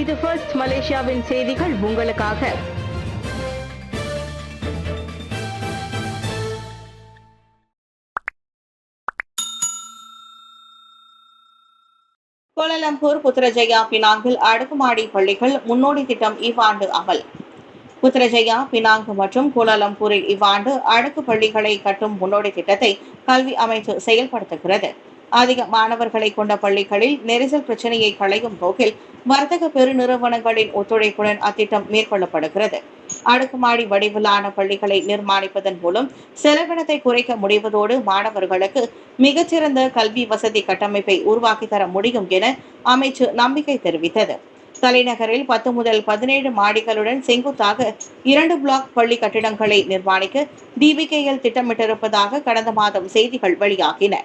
இது ஃபர்ஸ்ட் மலேசியாவின் செய்திகள் உங்களுக்காக. கோலாலம்பூர் புத்ரஜயா பினாங்கில் அடுக்குமாடி பள்ளிகள் முன்னோடி திட்டம் இவ்வாண்டு அமல். புத்ரஜயா பினாங் மற்றும் கோலாலம்பூரில் இவ்வாண்டு அடுக்கு பள்ளிகளை கட்டும் முன்னோடி திட்டத்தை கல்வி அமைச்சு செயல்படுத்துகிறது. அதிக மாணவர்களை கொண்ட பள்ளிகளில் நெரிசல் பிரச்சனையை களையும் போக்கில் வர்த்தக பெருநிறுவனங்களின் ஒத்துழைப்புடன் அத்திட்டம் மேற்கொள்ளப்படுகிறது. அடுக்குமாடி வடிவிலான பள்ளிகளை நிர்மாணிப்பதன் மூலம் செலவினத்தை குறைக்க முடிவதோடு மாணவர்களுக்கு மிகச்சிறந்த கல்வி வசதி கட்டமைப்பை உருவாக்கி தர முடியும் என அமைச்சு நம்பிக்கை தெரிவித்தது. தலைநகரில் 10 முதல் 17 மாடிகளுடன் செங்குத்தாக 2 பிளாக் பள்ளி கட்டிடங்களை நிர்மாணிக்க DBKL திட்டமிட்டிருப்பதாக கடந்த மாதம் செய்திகள் வெளியாகின.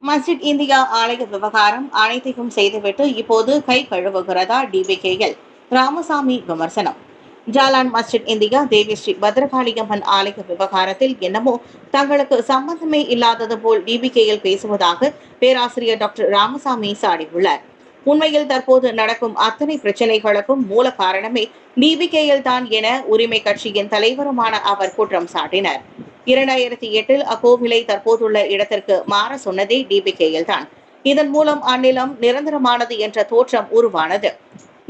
மஸ்ஜித் இந்தியா ஆலய விவகாரம் அனைத்தையும் செய்துவிட்டு இப்போது கை கழுவுகிறதா DBKL? ராமசாமி விமர்சனம். ஜாலான் மஸ்ஜித் இந்தியா தேவி ஸ்ரீ பத்ரகாளியம்மன் ஆலய விவகாரத்தில் என்னமோ தங்களுக்கு சம்பந்தமே இல்லாதது போல் DBKL பேசுவதாக பேராசிரியர் டாக்டர் ராமசாமி சாடியுள்ளார். உண்மையில் தற்போது நடக்கும் அத்தனை பிரச்சனைகளுக்கும் மூல காரணமே DBKL தான் என உரிமை கட்சியின் தலைவருமான அவர் குற்றம் சாட்டினார். 2008 அக்கோவிலை தற்போதுள்ள இடத்திற்கு மாற சொன்னதே DBKL தான். இதன் மூலம் அந்நிலம் நிரந்தரமானது என்ற தோற்றம் உருவானது.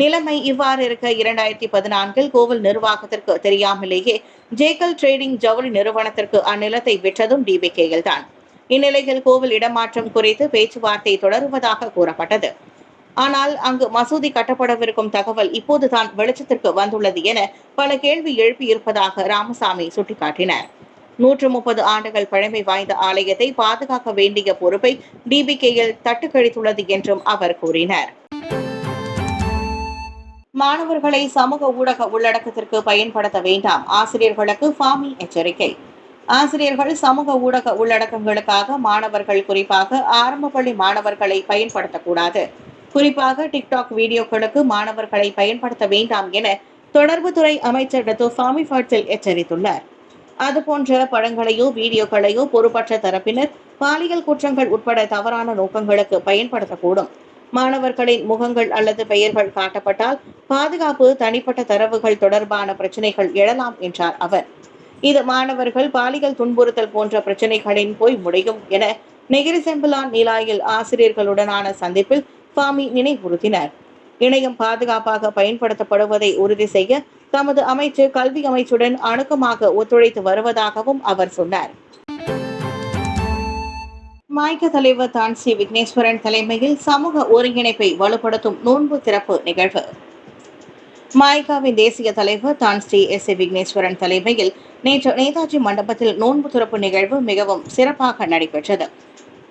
நிலைமை இவ்வாறு இருக்க 2014 கோவில் நிர்வாகத்திற்கு தெரியாமலேயே ஜேக்கல் ட்ரேடிங் ஜவுளி நிறுவனத்திற்கு அந்நிலத்தை விற்றதும் DBKL தான். இந்நிலையில் கோவில் இடமாற்றம் குறித்து பேச்சுவார்த்தை தொடருவதாக கூறப்பட்டது. ஆனால் அங்கு மசூதி கட்டப்படவிருக்கும் தகவல் இப்போதுதான் வெளிச்சத்திற்கு வந்துள்ளது என பல கேள்வி எழுப்பியிருப்பதாக ராமசாமி சுட்டிக்காட்டினார். 130 ஆண்டுகள் பழமை வாய்ந்த ஆலயத்தை பாதுகாக்க வேண்டிய பொறுப்பை DBKL தட்டுக்கழித்துள்ளது என்றும் அவர் கூறினார். மாணவர்களை சமூக ஊடக உள்ளடக்கத்திற்கு பயன்படுத்த வேண்டாம், ஆசிரியர்களுக்கு ஃபாமி எச்சரிக்கை. ஆசிரியர்கள் சமூக ஊடக உள்ளடக்கங்களுக்காக மாணவர்கள், குறிப்பாக ஆரம்ப பள்ளி மாணவர்களை பயன்படுத்தக்கூடாது. குறிப்பாக டிக்டாக் வீடியோக்களுக்கு மாணவர்களை பயன்படுத்த வேண்டாம் என தொடர்புத்துறை அமைச்சர் டத்தோ ஃபாமி ஃபட்சில் எச்சரித்துள்ளார். அதுபோன்ற படங்களையோ வீடியோக்களையோ பொறுப்பற்ற தரப்பினர் பாலியல் குற்றங்கள் உட்பட தவறான நோக்கங்களுக்கு பயன்படுத்தக்கூடும். மாணவர்களின் முகங்கள் அல்லது பெயர்கள் காட்டப்பட்டால் பாதுகாப்பு, தனிப்பட்ட தரவுகள் தொடர்பான பிரச்சனைகள் எழலாம் என்றார் அவர். இது மாணவர்கள் பாலியல் துன்புறுத்தல் போன்ற பிரச்சனைகளின் போய் முடியும் என நெகிரி செம்பிலான் நிலாயில் ஆசிரியர்களுடனான சந்திப்பில் ஃபாமி நினைவுறுத்தினார். இணையம் பாதுகாப்பாக பயன்படுத்தப்படுவதை உறுதி செய்ய தமது அமைச்சு கல்வி அமைச்சுடன் அணுக்கமாக ஒத்துழைத்து வருவதாகவும் அவர் சொன்னார். மாய்க தலைவர் தான் ஸ்ரீ விக்னேஸ்வரன் தலைமையில் சமூக ஒருங்கிணைப்பை வலுப்படுத்தும் நோன்பு திறப்பு நிகழ்வு. மாய்காவின் தேசிய தலைவர் தான் ஸ்ரீ S. விக்னேஸ்வரன் தலைமையில் நேற்று நேதாஜி மண்டபத்தில் நோன்பு திறப்பு நிகழ்வு மிகவும் சிறப்பாக நடைபெற்றது.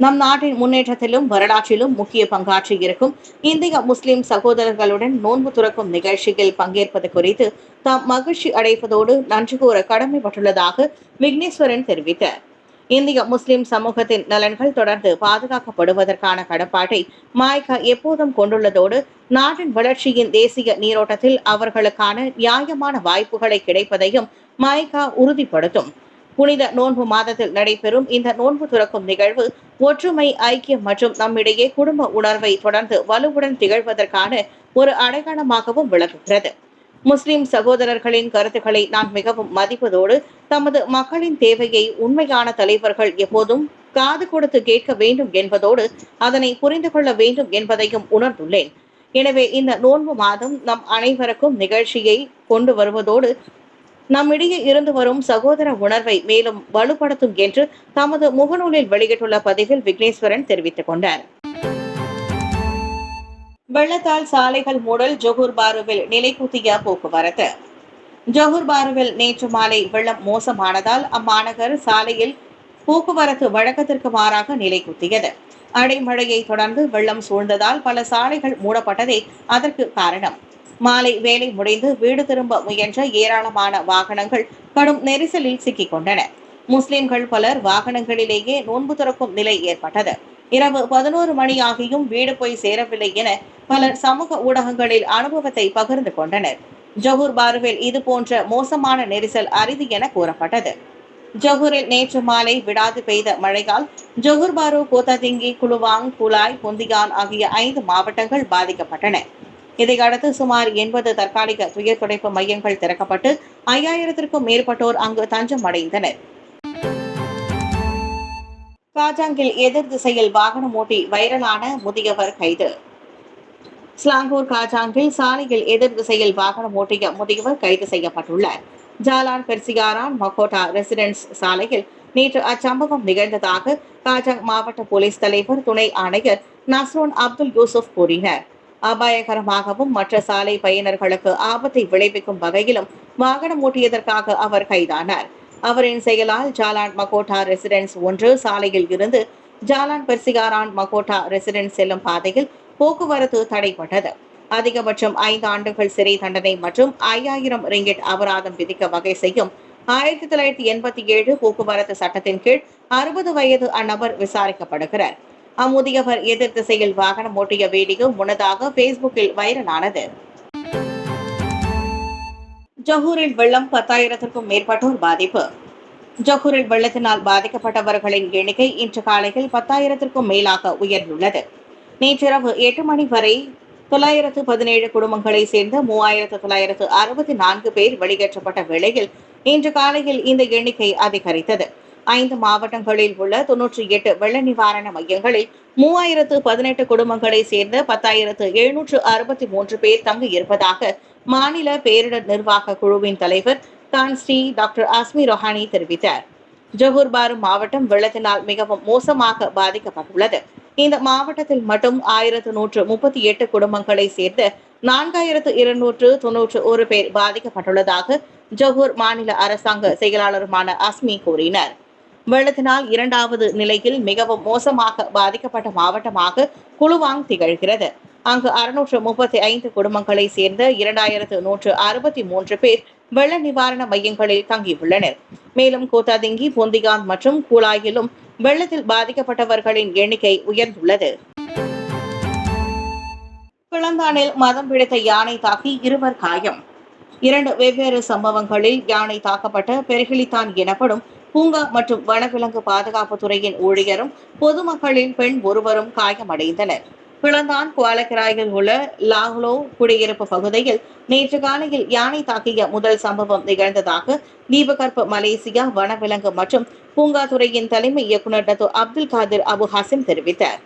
நம் நாட்டின் முன்னேற்றத்திலும் வரலாற்றிலும் முக்கிய பங்காற்றி இருக்கும் இந்திய முஸ்லிம் சகோதரர்களுடன் நோன்பு துறக்கும் நிகழ்ச்சியில் பங்கேற்பது குறித்து தாம் மகிழ்ச்சி அடைவதோடு நன்றி கூற கடமைப்பட்டுள்ளதாக விக்னேஸ்வரன் தெரிவித்தார். இந்திய முஸ்லிம் சமூகத்தின் நலன்கள் தொடர்ந்து பாதுகாக்கப்படுவதற்கான கடப்பாட்டை மாய்கா எப்போதும் கொண்டுள்ளதோடு நாட்டின் வளர்ச்சியின் தேசிய நீரோட்டத்தில் அவர்களுக்கான நியாயமான வாய்ப்புகளை கிடைப்பதையும் மாய்கா உறுதிப்படுத்தும். புனித நோன்பு மாதத்தில் நடைபெறும் இந்த நோன்பு துறக்கும் நிகழ்வு ஒற்றுமை, ஐக்கியம் மற்றும் நம்மிடையே குடும்ப உணர்வை தொடர்ந்து வலுவுடன் திகழ்வதற்கான ஒரு அடையாளமாகவும் விளங்குகிறது. முஸ்லிம் சகோதரர்களின் கருத்துக்களை நான் மிகவும் மதிப்பதோடு தமது மக்களின் தேவையை உண்மையான தலைவர்கள் எப்போதும் காது கொடுத்து கேட்க வேண்டும் என்பதோடு அதனை புரிந்து கொள்ள வேண்டும் என்பதையும் உணர்ந்துள்ளேன். எனவே இந்த நோன்பு மாதம் நம் அனைவருக்கும் நிகழ்ச்சியை கொண்டு வருவதோடு நம்மிடையே இருந்து வரும் சகோதர உணர்வை மேலும் வலுப்படுத்தும் என்று தமது முகநூலில் வெளியிட்டுள்ள பதிவில் விக்னேஸ்வரன் தெரிவித்துக் கொண்டார். வெள்ளத்தால் சாலைகள் மூடல், ஜொஹூர் பாருவில் நிலைக்குத்திய போக்குவரத்து. ஜொஹூர் பாருவில் நேற்று மாலை வெள்ளம் மோசமானதால் அம்மாநகர் சாலையில் போக்குவரத்து வழக்கத்திற்கு மாறாக நிலைக்குத்தியது. அடைமழையை தொடர்ந்து வெள்ளம் சூழ்ந்ததால் பல சாலைகள் மூடப்பட்டதே அதற்கு காரணம். மாலை வேலை முடிந்து வீடு திரும்ப முயன்ற ஏராளமான வாகனங்கள் கடும் நெரிசலில் சிக்கிக் கொண்டன. முஸ்லிம்கள் பலர் வாகனங்களிலேயே நோன்பு துறக்கும் நிலை ஏற்பட்டது. இரவு 11 மணி ஆகியும் வீடு போய் சேரவில்லை என பலர் சமூக ஊடகங்களில் அனுபவத்தை பகிர்ந்து கொண்டனர். ஜொஹூர் பாருவில் இது போன்ற மோசமான நெரிசல் அரிது என கூறப்பட்டது. ஜொஹூரில் நேற்று மாலை விடாது பெய்த மழையால் ஜொஹூர் பாரு, கோத்தாதிங்கி, குலுவாங், குலாய், பொந்தியான் ஆகிய 5 மாவட்டங்கள் பாதிக்கப்பட்டன. இதையடுத்து சுமார் 80 தற்காலிக துயர் துடைப்பு மையங்கள் திறக்கப்பட்டு 5000த்திற்கும் மேற்பட்டோர் அங்கு தஞ்சம் அடைந்தனர். காஜாங்கில் எதிர் திசையில் வாகனம் ஓட்டி வைரலான முதியவர் கைது. ஸ்லாங்கூர் காஜாங்கில் சாலையில் எதிர் திசையில் வாகனம் ஓட்டிய முதியவர் கைது செய்யப்பட்டுள்ளார். ஜாலான் பெர்சியாரான் மக்கோட்டா ரெசிடென்ஸ் சாலையில் நேற்று அச்சம்பவம் நிகழ்ந்ததாக காஜாங் மாவட்ட போலீஸ் தலைவர் துணை ஆணையர் நஸ்ரோன் அப்துல் யூசுப் கூறினார். அபாயகரமாகவும் மற்ற சாலை பயனர்களுக்கு ஆபத்தை விளைவிக்கும் வகையிலும் வாகனம் ஓட்டியதற்காக அவர் கைதானார். அவரின் செயலால் ஜாலான் மக்கோட்டா ரெசிடென்ஸ் 1 சாலையில் இருந்து ஜாலான் பெர்சியாரான் மக்கோட்டா ரெசிடென்ஸ் செல்லும் பாதையில் போக்குவரத்து தடைப்பட்டது. அதிகபட்சம் 5 ஆண்டுகள் சிறை தண்டனை மற்றும் 5000 ரிங்கிட் அபராதம் விதிக்க வகை செய்யும் 1987 போக்குவரத்து சட்டத்தின் கீழ் 60 வயது அந்நபர் விசாரிக்கப்படுகிறார். அம்முதியவர் எதிர் திசையில் வாகனம் ஓட்டிய வீடியோ முன்னதாக பேஸ்புக்கில் வைரலானது. ஜொஹூரில் வெள்ளம் 10,000த்திற்கும் மேற்பட்டோர் பாதிப்பு. ஜொஹூரில் வெள்ளத்தினால் பாதிக்கப்பட்டவர்களின் எண்ணிக்கை இன்று காலையில் 10,000த்திற்கும் மேலாக உயர்ந்துள்ளது. நேற்றிரவு 8 மணி வரை 917 குடும்பங்களை சேர்ந்த 3964 பேர் வெளியேற்றப்பட்ட வேளையில் இன்று காலையில் இந்த எண்ணிக்கை அதிகரித்தது. 5 மாவட்டங்களில் உள்ள 98 வெள்ள நிவாரண மையங்களில் 3018 குடும்பங்களை சேர்ந்த 10,763 பேர் தங்கியிருப்பதாக மாநில பேரிடர் நிர்வாக குழுவின் தலைவர் தான்ஸ்ரீ டாக்டர் அஸ்மி ரொஹானி தெரிவித்தார். ஜொஹூர் பாரு மாவட்டம் வெள்ளத்தினால் மிகவும் மோசமாக பாதிக்கப்பட்டுள்ளது. இந்த மாவட்டத்தில் மட்டும் 1138 குடும்பங்களை சேர்ந்த 4291 பேர் பாதிக்கப்பட்டுள்ளதாக ஜொஹூர் மாநில அரசாங்க செயலாளருமான அஸ்மி கூறினார். வெள்ளத்தினால் 2வது நிலையில் மிகவும் மோசமாக பாதிக்கப்பட்ட மாவட்டமாக குலுவாங் திகழ்கிறது. அங்கு 635 குடும்பங்களை சேர்ந்த 2163 பேர் வெள்ள நிவாரண மையங்களில் தங்கியுள்ளனர். மேலும் கோத்தாதிங்கி, பொந்தியான் மற்றும் கூலாயிலும் வெள்ளத்தில் பாதிக்கப்பட்டவர்களின் எண்ணிக்கை உயர்ந்துள்ளது. பிளந்தானில் மதம் பிடித்த யானை தாக்கி 2 காயம். 2 வெவ்வேறு சம்பவங்களில் யானை தாக்கப்பட்ட பெர்ஹிலித்தான் எனப்படும் பூங்கா மற்றும் வனவிலங்கு பாதுகாப்பு துறையின் ஊழியரும் பொதுமக்களின் பெண் ஒருவரும் காயமடைந்தனர். பிளந்தான் குவாலக்கிராயில் உள்ள லாஹ்லோ குடியிருப்பு பகுதியில் நேற்று காலையில் யானை தாக்கிய முதல் சம்பவம் நிகழ்ந்ததாக தீபகற்ப மலேசியா வனவிலங்கு மற்றும் பூங்கா துறையின் தலைமை இயக்குநர் டத்து அப்துல் காதிர் அபு ஹசிம் தெரிவித்தார்.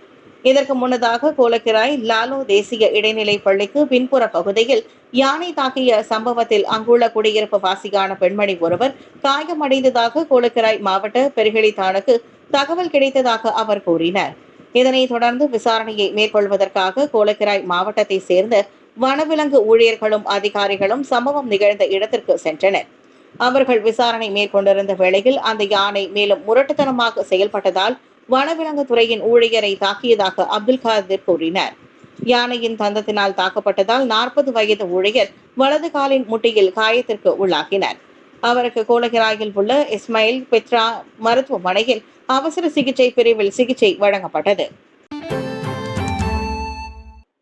இதற்கு முன்னதாக கோலக்கிராய் லாலோ தேசிய இடைநிலை பள்ளிக்கு பின்புற பகுதியில் யானை தாக்கிய சம்பவத்தில் அங்குள்ள குடியிருப்பு வாசியான பெண்மணி ஒருவர் காயமடைந்ததாக கோலக்கிராய் மாவட்ட பெர்ஹிலித்தானுக்கு தகவல் கிடைத்ததாக அவர் கூறினார். இதனைத் தொடர்ந்து விசாரணையை மேற்கொள்வதற்காக கோலக்கிராய் மாவட்டத்தை சேர்ந்த வனவிலங்கு ஊழியர்களும் அதிகாரிகளும் சம்பவம் நிகழ்ந்த இடத்திற்கு சென்றனர். அவர்கள் விசாரணை மேற்கொண்டிருந்த வேளையில் அந்த யானை மேலும் முரட்டுத்தனமாக செயல்பட்டதால் வனவிலங்கு துறையின் ஊழியரை தாக்கியதாக அப்துல் காதிர் கூறினார். யானையின் தந்தத்தினால் தாக்கப்பட்டதால் 40 வயது ஊழியர் வலது காலின் முட்டியில் காயத்திற்கு உள்ளாகினார். அவருக்கு கோலகிராயில் உள்ள இஸ்மாயில் பெத்ரா மருத்துவமனையில் அவசர சிகிச்சை பிரிவில் சிகிச்சை வழங்கப்பட்டது.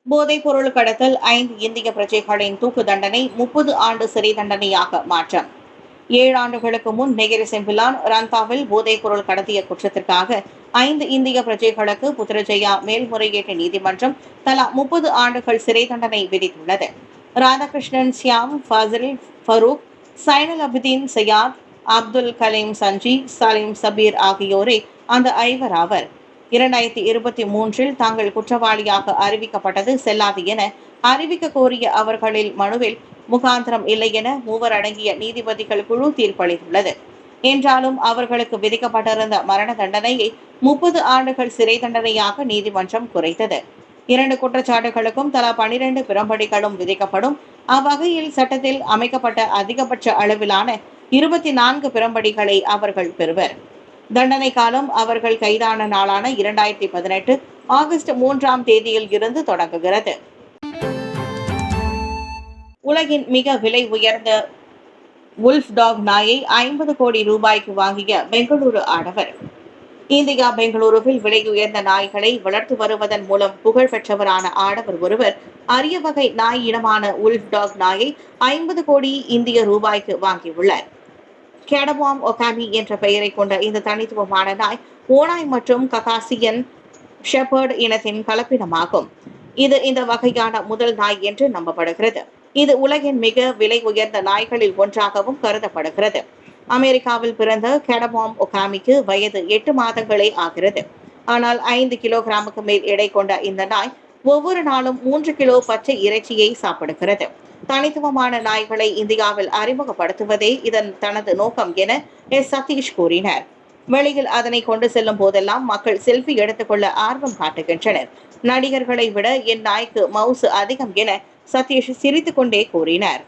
போதைப் பொருள் கடத்தல் 5 இந்திய பிரஜைகளின் தூக்கு தண்டனை 30 ஆண்டு சிறை தண்டனையாக மாற்றம். 7 ஆண்டுகளுக்கு முன் நெகிரி செம்பிலான் ரந்தாவில் போதைப் பொருள் கடத்திய குற்றத்திற்காக 5 இந்திய பிரஜைகளுக்கு புத்ரஜயா மேல்முறையீட்டு நீதிமன்றம் தலா 30 ஆண்டுகள் சிறை தண்டனை விதித்துள்ளது. ராதாகிருஷ்ணன் சியாம், ஃபாசில் ஃபரூக், சைனல் அபிதீன் சையாத், அப்துல் கலீம் சஞ்சி, சலீம் சபீர் ஆகியோரே அந்த 5 ஆவர். 2023 தாங்கள் குற்றவாளியாக அறிவிக்கப்பட்டது செல்லாது என அறிவிக்க கோரிய அவர்களில் மனுவில் முகாந்திரம் இல்லை என 3 அடங்கிய நீதிபதிகள் குழு தீர்ப்பளித்துள்ளது. என்றாலும் அவர்களுக்கு விதிக்கப்பட்டிருந்த மரண தண்டனையை 30 ஆண்டுகள் சிறை தண்டனையாக நீதிமன்றம் குறைத்தது. 2 குற்றச்சாட்டுகளுக்கும் தலா 12 பிரம்படிகளும் விதிக்கப்படும். அவ்வகையில் சட்டத்தில் அமைக்கப்பட்ட அதிகபட்ச அளவிலான 24 பிரம்படிகளை அவர்கள் பெறுவர். தண்டனை காலம் அவர்கள் கைதான நாளான 2018 ஆகஸ்ட் 3ஆம் தேதியில் இருந்து தொடங்குகிறது. உலகின் மிக விலை உயர்ந்த உல்ஃப் டாக் நாயை 50 கோடி ரூபாய்க்கு வாங்கிய பெங்களூரு ஆடவர். இந்தியா பெங்களூருவில் விலை உயர்ந்த நாய்களை வளர்த்து வருவதன் மூலம் புகழ் பெற்றவரான ஆடவர் ஒருவர் அரிய வகை நாய் இனமான உல்ஃப் டாக் நாயை 50 கோடி இந்திய ரூபாய்க்கு வாங்கியுள்ளார். கேடபாம் ஒகாமி என்ற பெயரை கொண்ட இந்த தனித்துவமான நாய் ஓநாய் மற்றும் ககாசியன் ஷெப்பர்ட் இனத்தின் கலப்பினமாகும். இது இந்த வகையான முதல் நாய் என்று நம்பப்படுகிறது. இது உலகின் மிக விலை உயர்ந்த நாய்களில் ஒன்றாகவும் கருதப்படுகிறது. அமெரிக்காவில் பிறந்த கேடபாம் ஒகாமிக்கு வயது 8 மாதங்களே ஆகிறது. ஆனால் 5 கிலோகிராமுக்கு மேல் எடை கொண்ட இந்த நாய் ஒவ்வொரு நாளும் 3 கிலோ பச்சை இறைச்சியை சாப்பிடுகிறது. தனித்துவமான நாய்களை இந்தியாவில் அறிமுகப்படுத்துவதே இதன் தனது நோக்கம் என சதீஷ் கூறினார். வெளியில் அதனை கொண்டு செல்லும் போதெல்லாம் மக்கள் செல்ஃபி எடுத்துக்கொள்ள ஆர்வம் காட்டுகின்றனர். நடிகர்களை விட என் நாய்க்கு மவுசு அதிகம் என சதீஷ் சிரித்துக் கொண்டே கூறினார்.